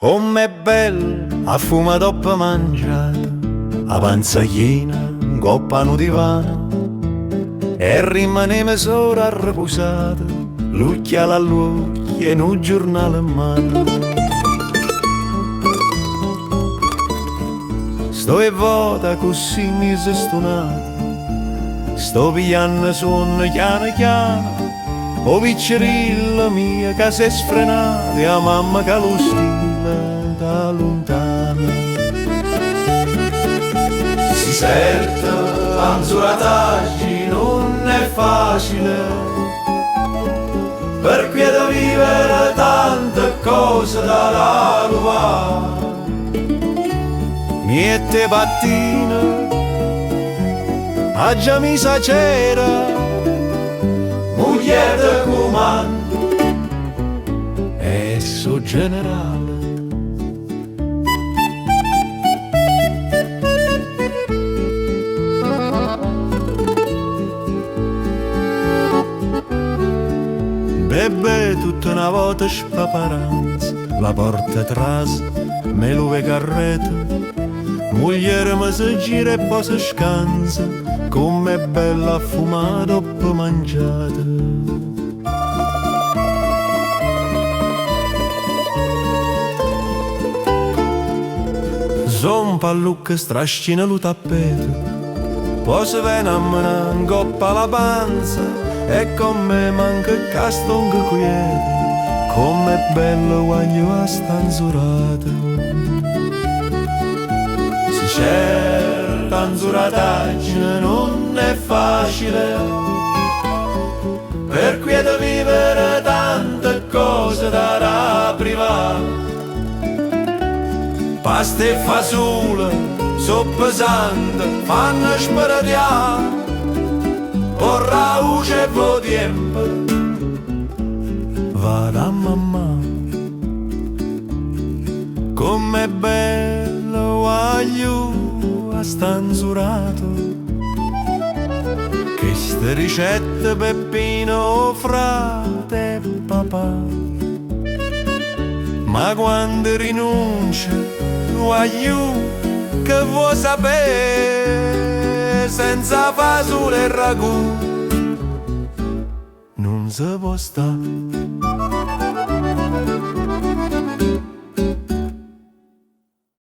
Com'è bello a fuma dopo mangiato, a panza piena, coppa no divano, e rimane mezz'ora riposata, l'occhiale all'occhio e un giornale in mano. Sto e vota così mi si stonato, sto pigliando sonno chiano chiano, o piccerilla mia che si è sfrenata e a mamma che lo stila da lontano. Si sente anzurataggi non è facile, per cui è da vivere tante cose da lavare. Miette pattina, a già mi sa c'era, moglie de comando, e so generale. Bebe tutta una volta spaparanza, la porta tras, me lo ve carrete, moglie mi si gira e poi si scansa, com'è bella a fumare dopo mangiata. Son pallucche strascina lo tappeto, poi si viene a menare in coppa la panza, e con me manca il castongo quiete, com'è bello quando a stanzurato. Si certa anzurataggine non è facile, per cui è da vivere tante cose da privare. Pasta e fagioli so pesante, fanno sparadiare, ora uce po' tempo vada a mamma. Com'è bello aglio a stanzurato, che ste ricette Peppino, frate e papà. Ma quando rinuncia aglio che vuoi sapere, senza fagioli e ragù non si può stare.